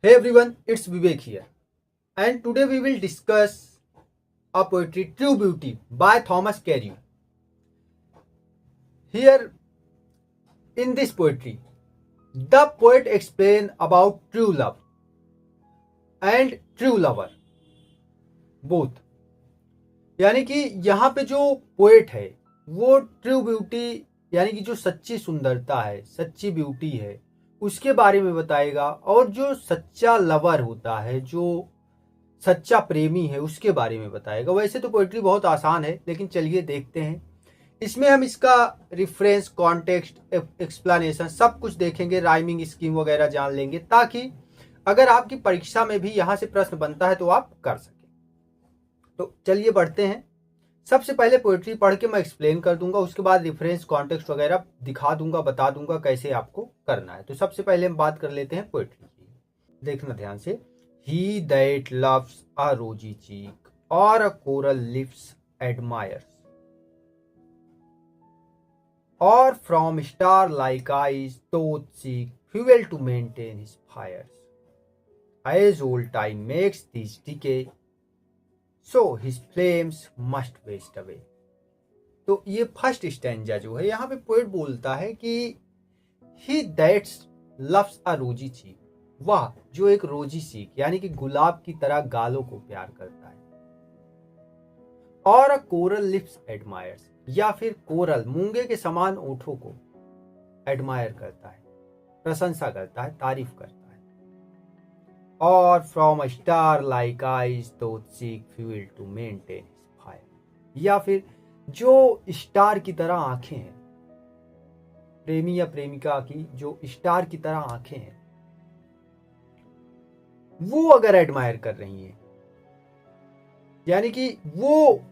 Hey everyone, it's Vivek here, and today we will discuss a poetry True Beauty by Thomas Carey. Here in this poetry, the poet explains about true love and true lover both. यानी कि यहाँ पे जो poet है वो true beauty यानी कि जो सच्ची सुंदरता है, सच्ची ब्यूटी है, उसके बारे में बताएगा, और जो सच्चा लवर होता है, जो सच्चा प्रेमी है, उसके बारे में बताएगा। वैसे तो पोइट्री बहुत आसान है, लेकिन चलिए देखते हैं। इसमें हम इसका रिफरेंस, कॉन्टेक्स्ट, एक्सप्लेनेशन सब कुछ देखेंगे, राइमिंग स्कीम वगैरह जान लेंगे, ताकि अगर आपकी परीक्षा में भी यहाँ से प्रश्न बनता है तो आप कर सकें। तो चलिए बढ़ते हैं। सबसे पहले पोइट्री पढ़ के मैं एक्सप्लेन कर दूंगा, उसके बाद रेफरेंस, कॉन्टेक्स्ट वगैरह दिखा दूंगा, बता दूंगा कैसे आपको करना है। तो सबसे पहले हम बात कर लेते हैं पोइट्री की। देखना ध्यान से। ही that loves a rosy cheek और a coral lips admires, or from star-like eyes doth seek fuel to maintain his fires. As old time makes these decay, so his flames must waste away. तो ये first stanza जो है, यहाँ पे poet बोलता है कि ही दैट्स लव्स अ रोजी चीक, वह जो एक रोजी चीक यानी कि गुलाब की तरह गालों को प्यार करता है, और अ कोरल लिप्स एडमायर्स, या फिर कोरल मूंगे के समान ओठों को एडमायर करता है, प्रशंसा करता है, तारीफ करता है। और from a star like eyes doth seek fuel to maintain his fire, या फिर जो स्टार की तरह आंखें हैं, प्रेमी या प्रेमिका की जो स्टार की तरह आंखें हैं, वो अगर एडमायर कर रही हैं, यानी कि वो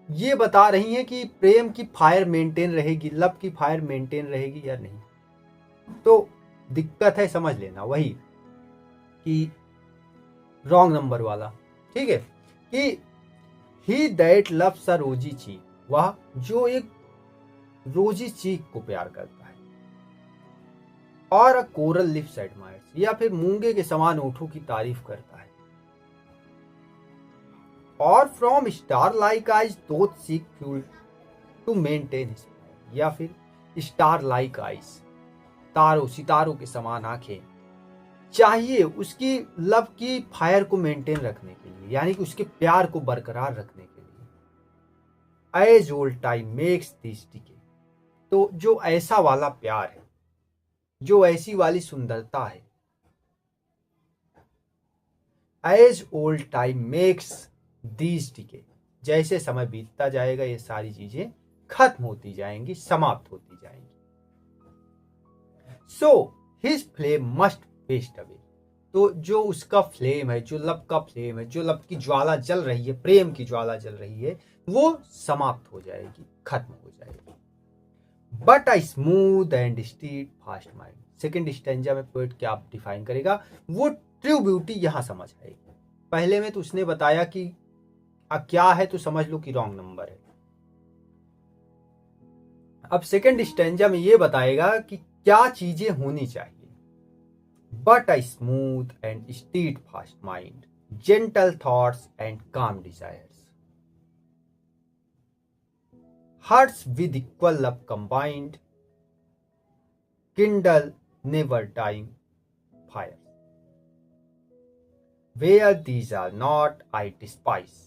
ये बता रही हैं कि प्रेम की फायर मेंटेन रहेगी, लव की फायर मेंटेन रहेगी या नहीं, तो दिक्कत है, समझ लेना। वही कि रॉन्ग नंबर वाला, ठीक है, कि ही दैट लव्स अ रोजी चीक, वह जो एक रोजी चीक को प्यार करता है, और अ कोरल लिप्स एडमायर्स, या फिर मूंगे के समान ओठों की तारीफ करता है, और from star like eyes doth seek fuel to maintain his, या फिर स्टार लाइक आइज, तारों सितारों के समान आंखें चाहिए उसकी लव की फायर को मेंटेन रखने के लिए, यानी कि उसके प्यार को बरकरार रखने के लिए। As old time makes this decay, तो जो ऐसा वाला प्यार है, जो ऐसी वाली सुंदरता है, as old time makes these decay, जैसे समय बीतता जाएगा ये सारी चीजें खत्म होती जाएंगी, समाप्त होती जाएंगी। So his flame must waste away, तो जो उसका फ्लेम है, जो लव का फ्लेम है, जो लव की ज्वाला जल रही है, प्रेम की ज्वाला जल रही है, वो समाप्त हो जाएगी, खत्म हो जाएगी। But I smooth and steadfast mind, second stanza में पोएट क्या डिफाइन करेगा, वो ट्रू ब्यूटी यहां समझ आएगी। पहले में तो उसने बताया कि क्या है, तो समझ लो कि रॉन्ग नंबर है। अब सेकेंड स्टैंजा में ये बताएगा कि क्या चीजें होनी चाहिए। But I smooth and steadfast mind, gentle thoughts and काम desires, hearts with equal love combined, kindle never dying fire. Where these are not, I despise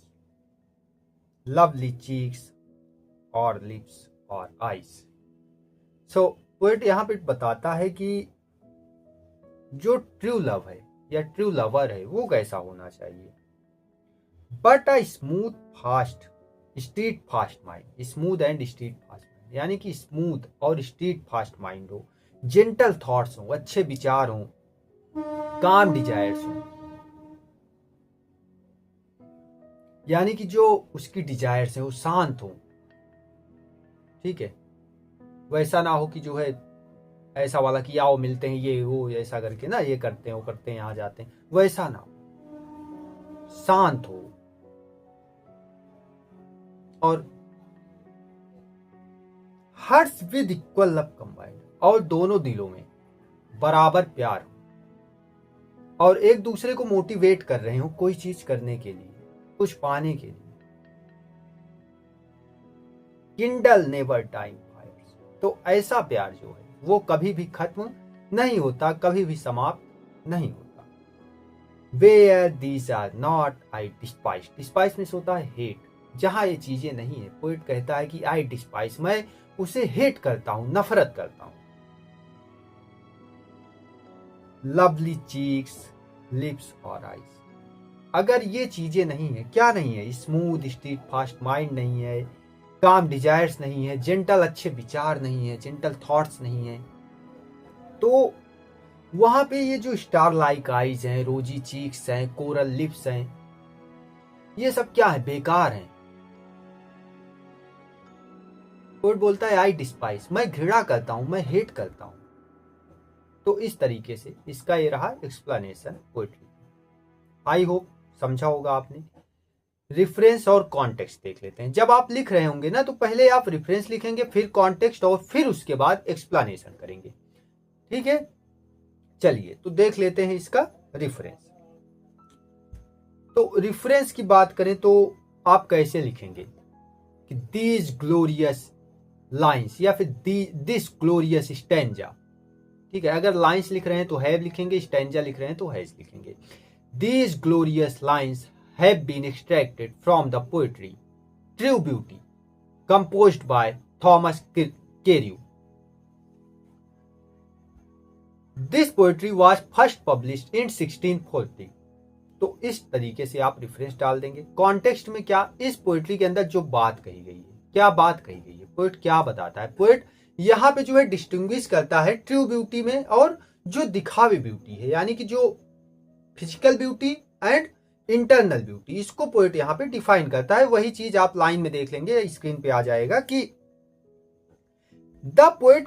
lovely cheeks or lips or eyes. So poet यहाँ पे बताता है कि जो true love है या true lover है वो कैसा होना चाहिए। But a smooth fast street fast mind, smooth and steadfast mind, यानी कि स्मूथ और स्ट्रीट फास्ट माइंड हो, जेंटल थॉट्स हो, अच्छे विचार हो, काम डिजायर्स हो, यानी कि जो उसकी डिजायर्स है वो शांत हो, ठीक है, वैसा ना हो कि जो है ऐसा वाला कि आओ मिलते हैं, ये वो ऐसा करके ना, ये करते हैं वो करते हैं, यहाँ जाते हैं, वैसा ना हो, शांत हो, और hearts with equal love combined, और दोनों दिलों में बराबर प्यार हो, और एक दूसरे को मोटिवेट कर रहे हो कोई चीज करने के लिए, कुछ पाने के लिए। किंडल नेवर डाइंग फायर्स, तो ऐसा प्यार जो है वो कभी भी खत्म नहीं होता, कभी भी समाप्त नहीं होता। Where these are not I despise, despise means होता है हेट, जहां ये चीजें नहीं है पोएट कहता है कि आई डिस्पाइस, मैं उसे हेट करता हूं, नफरत करता हूं। लवली चीक्स, लिप्स और आईज, अगर ये चीजें नहीं है, क्या नहीं है, स्मूथ स्ट्रीट फास्ट माइंड नहीं है, काम डिजायर्स नहीं है, जेंटल अच्छे विचार नहीं है, जेंटल थॉट्स नहीं है, तो वहां पे ये जो स्टार लाइक आईज हैं, रोजी चीक्स हैं, कोरल लिप्स हैं, ये सब क्या है, बेकार हैं। पोएट बोलता है आई डिस्पाइस, मैं घृणा करता हूं, मैं हेट करता हूं। तो इस तरीके से इसका ये रहा एक्सप्लेनेशन पोएट्री। आई होप समझा होगा आपने। रिफरेंस और कॉन्टेक्स्ट देख लेते हैं। जब आप लिख रहे होंगे ना तो पहले आप रिफरेंस लिखेंगे, फिर कॉन्टेक्स्ट और फिर उसके बाद एक्सप्लेनेशन करेंगे, ठीक है। चलिए तो देख लेते हैं इसका रिफरेंस। तो रिफरेंस की बात करें तो आप कैसे लिखेंगे कि दीज ग्लोरियस लाइन्स या फिर दिस ग्लोरियस स्टैंजा, ठीक है। अगर लाइन्स लिख रहे हैं तो हैव लिखेंगे, स्टैंजा लिख रहे हैं तो हैज लिखेंगे। These glorious lines have been extracted from the poetry True Beauty composed by Thomas Carew. This poetry was first published in 1640. तो इस तरीके से आप रेफरेंस डाल देंगे। कॉन्टेक्स्ट में क्या, इस पोएट्री के अंदर जो बात कही गई है, क्या बात कही गई है, पोएट क्या बताता है। पोएट यहाँ पे जो है डिस्टिंग्विश करता है ट्रू ब्यूटी में और जो दिखावे ब्यूटी है, यानी कि जो physical beauty and internal beauty, इसको पोएट यहां पे डिफाइन करता है। वही चीज आप लाइन में देख लेंगे, स्क्रीन पे आ जाएगा कि the poet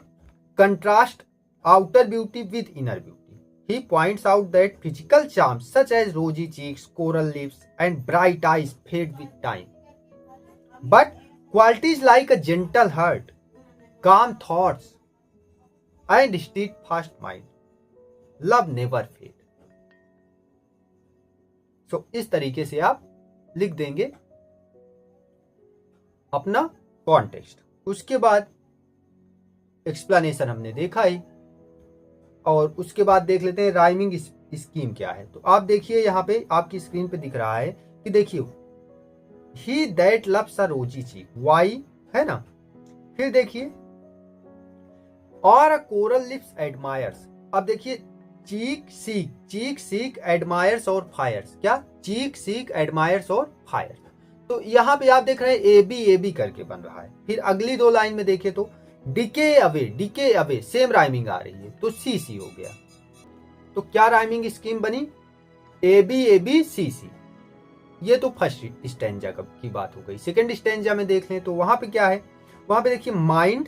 contrast outer beauty with inner beauty. He points out that physical charms such as rosy cheeks, coral lips and bright eyes fade with time, but qualities like a gentle heart, calm thoughts and steadfast mind, love never fade. तो इस तरीके से आप लिख देंगे अपना context. उसके बाद एक्सप्लेनेशन हमने देखा ही, और उसके बाद देख लेते हैं राइमिंग स्कीम क्या है। तो आप देखिए यहाँ पे आपकी स्क्रीन पे दिख रहा है कि देखिए ही that loves a rosy cheek, Y है ना। फिर देखिए और अ कोरल लिप्स एडमायर्स। अब देखिए चीक सीक एडमायर्स और फायर्स, क्या चीक सीक एडमायर्स और फायर्स। तो यहाँ पे आप देख रहे हैं ए बी करके बन रहा है। फिर अगली दो लाइन में देखे तो डिके अवे सेम राइमिंग आ रही है, तो सी हो गया। तो क्या राइमिंग स्कीम बनी, ए बी सी। ये तो फर्स्ट स्टैंजा की बात हो गई। सेकंड स्टैंजा में देख लें तो वहां पे क्या है, वहां पे देखिए माइंड,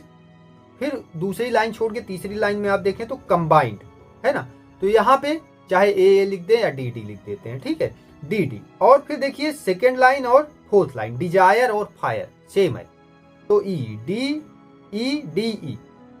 फिर दूसरी लाइन छोड़ के तीसरी लाइन में आप देखें तो कंबाइंड है ना। तो यहाँ पे चाहे ए लिख दे या डी लिख देते हैं, ठीक है, डी। और फिर देखिए सेकेंड लाइन और फोर्थ लाइन डिजायर और फायर सेम है, तो ई डी।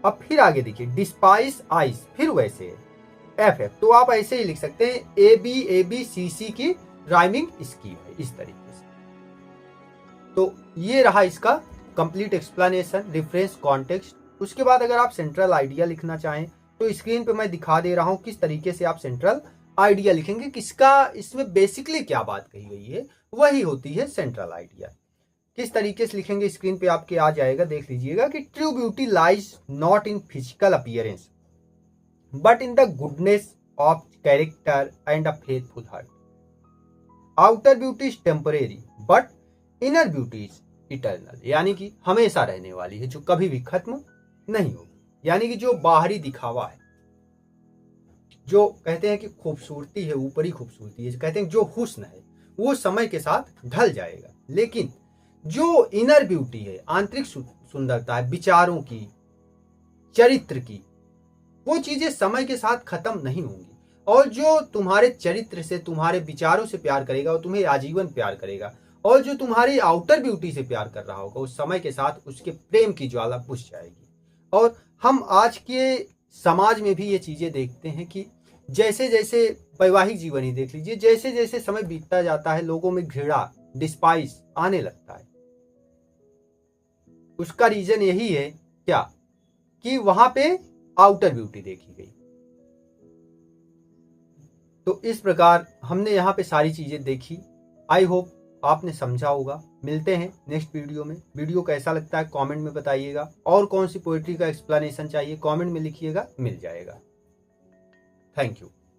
अब फिर आगे देखिए डिस्पाइस आइस, फिर वैसे है एफ। तो आप ऐसे ही लिख सकते हैं ए बी सी की राइमिंग स्कीम है इस तरीके से। तो ये रहा इसका कंप्लीट एक्सप्लेनेशन, रेफरेंस, कॉन्टेक्स्ट। उसके बाद अगर आप सेंट्रल आइडिया लिखना चाहें तो स्क्रीन पे मैं दिखा दे रहा हूं किस तरीके से आप सेंट्रल आइडिया लिखेंगे। किसका, इसमें बेसिकली क्या बात कही गई है वही होती है सेंट्रल आइडिया। किस तरीके से लिखेंगे स्क्रीन पे आपके आ जाएगा, देख लीजिएगा कि true beauty lies not in physical appearance but in the goodness of character and a faithful heart. Outer beauty is temporary but inner beauty is eternal, यानी कि हमेशा रहने वाली है, जो कभी भी खत्म नहीं होगी। यानी कि जो बाहरी दिखावा है, जो कहते हैं कि खूबसूरती है, ऊपरी खूबसूरती है, कहते हैं जो हुस्न है वो समय के साथ ढल जाएगा, लेकिन जो इनर ब्यूटी है, आंतरिक सुंदरता है, विचारों की, चरित्र की, वो चीजें समय के साथ खत्म नहीं होंगी। और जो तुम्हारे चरित्र से, तुम्हारे विचारों से प्यार करेगा वो तुम्हें आजीवन प्यार करेगा, और जो तुम्हारी आउटर ब्यूटी से प्यार कर रहा होगा उस समय के साथ उसके प्रेम की ज्वाला बुझ जाएगी। और हम आज के समाज में भी ये चीजें देखते हैं कि जैसे जैसे वैवाहिक जीवन ही देख लीजिए, जैसे जैसे समय बीतता जाता है लोगों में घृणा, डिस्पाइस आने लगता है। उसका रीजन यही है क्या कि वहां पे आउटर ब्यूटी देखी गई। तो इस प्रकार हमने यहाँ पे सारी चीजें देखी। आई होप आपने समझा होगा। मिलते हैं नेक्स्ट वीडियो में। वीडियो कैसा लगता है कमेंट में बताइएगा, और कौन सी पोएट्री का एक्सप्लेनेशन चाहिए कमेंट में लिखिएगा, मिल जाएगा। Thank you.